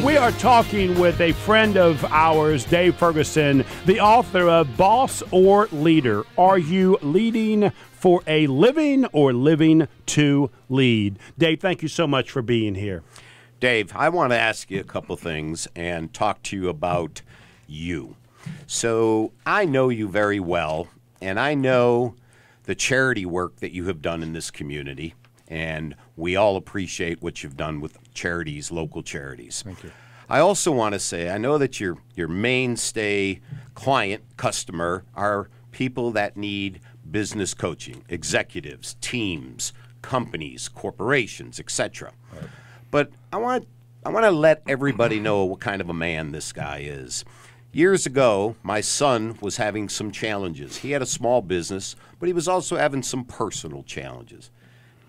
We are talking with a friend of ours, Dave Ferguson, the author of Boss or Leader. Are you leading for a living or living to lead? Dave, thank you so much for being here. Dave, I want to ask you a couple things and talk to you about you. So I know you very well, and I know the charity work that you have done in this community, and we all appreciate what you've done with charities, local charities. Thank you. I also want to say, I know that your mainstay client, customer, are people that need business coaching, executives, teams, companies, corporations, etc. Right. But I want to let everybody know what kind of a man this guy is. Years ago, my son was having some challenges. He had a small business, but he was also having some personal challenges.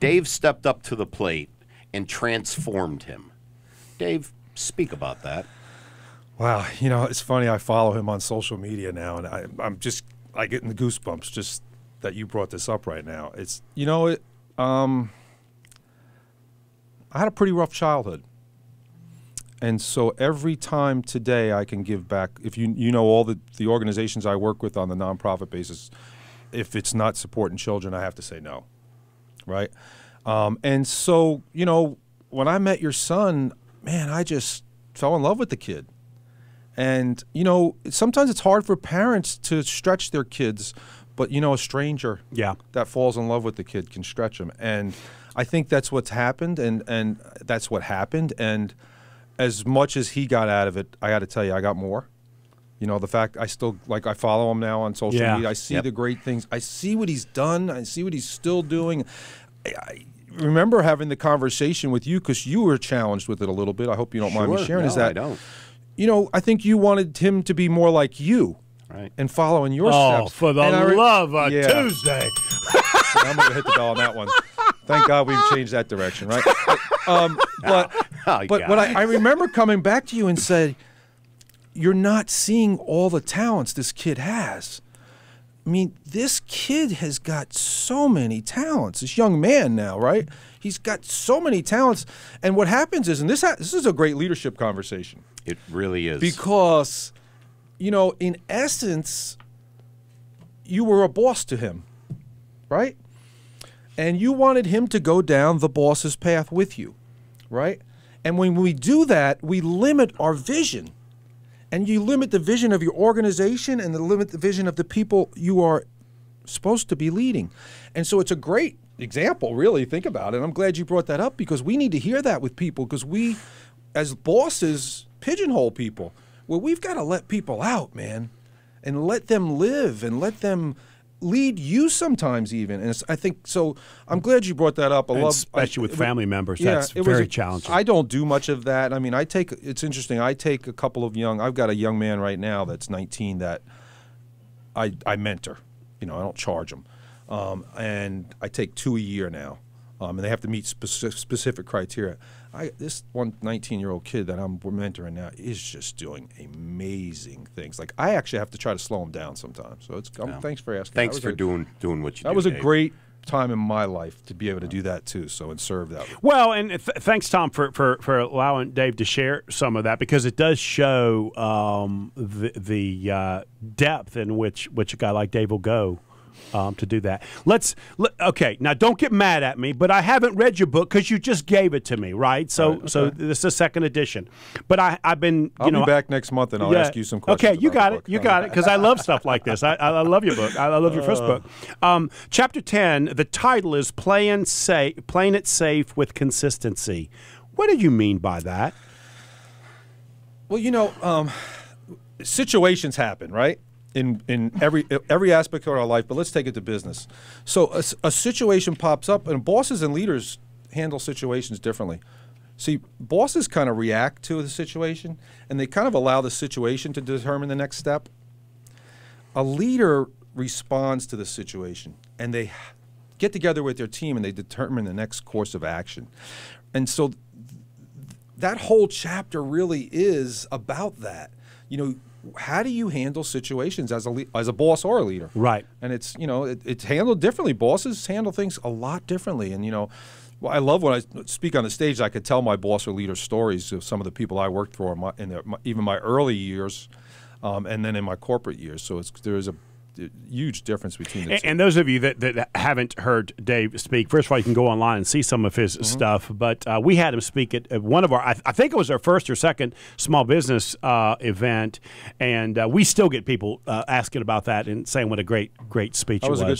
Dave stepped up to the plate and transformed him. Dave, speak about that. Wow, you know, it's funny. I follow him on social media now, and I get the goosebumps just that you brought this up right now. It's, you know, I had a pretty rough childhood. And so every time today I can give back, if you know all the organizations I work with on the nonprofit basis, if it's not supporting children, I have to say no, right? And so, you know, when I met your son, man, I just fell in love with the kid. And, you know, sometimes it's hard for parents to stretch their kids, but, you know, a stranger that falls in love with the kid can stretch them. And I think that's what's happened, and that's what happened. And as much as he got out of it, I got to tell you, I got more. You know, the fact I still, like, I follow him now on social media. I see the great things. I see what he's done. I see what he's still doing. I remember having the conversation with you because you were challenged with it a little bit. I hope you don't mind me sharing. No, is that, I don't. You know, I think you wanted him to be more like you. Right. And following your steps. Oh, for the love of Tuesday. I'm going to hit the bell on that one. Thank God we've changed that direction, right? But what I remember coming back to you and said, you're not seeing all the talents this kid has. I mean, this kid has got so many talents. This young man now, right? He's got so many talents. And what happens is, and this is a great leadership conversation. It really is. Because, you know, in essence, you were a boss to him, right? And you wanted him to go down the boss's path with you, right? And when we do that, we limit our vision. And you limit the vision of your organization and limit the vision of the people you are supposed to be leading. And so it's a great example, really, think about it. I'm glad you brought that up because we need to hear that with people because we, as bosses, pigeonhole people. Well, we've got to let people out, man, and let them live and let them lead you sometimes even. And I think so. I'm glad you brought that up. Especially with family members, that's very challenging. I don't do much of that. I mean, it's interesting. I take a couple of I've got a young man right now that's 19 that I mentor. You know, I don't charge them. And I take 2 a year now. And they have to meet specific criteria. This 19-year-old kid that I'm mentoring now is just doing amazing things. Like, I actually have to try to slow him down sometimes. So thanks for asking. Thanks for doing what you do. That was Dave. a great time in my life to be able to do that too. So and serve that. Well, and thanks, Tom, for allowing Dave to share some of that because it does show the depth in which a guy like Dave will go. To do that. Okay, now don't get mad at me, but I haven't read your book because you just gave it to me, right? So so this is a second edition. But I've been, I'll be back next month and I'll ask you some questions. Okay, you got it, because I love stuff like this. I love your book. I love your first book. Chapter 10, the title is Playing It Safe with Consistency. What do you mean by that? Well, you know, situations happen, right? In every aspect of our life, but let's take it to business. So a situation pops up, and bosses and leaders handle situations differently. See, bosses kind of react to the situation, and they kind of allow the situation to determine the next step. A leader responds to the situation, and they get together with their team, and they determine the next course of action. And so that whole chapter really is about that. You know, how do you handle situations as a boss or a leader? Right. And it's, you know, it's handled differently. Bosses handle things a lot differently. And, you know, Well, I love when I speak on the stage. I could tell my boss or leader stories of some of the people I worked for even my early years, and then in my corporate years. So there's a huge difference between the two. And those of you that haven't heard Dave speak, first of all, you can go online and see some of his stuff. But we had him speak at one of our, I think it was our first or second small business event, and we still get people asking about that and saying what a great speech it was. That was a good time.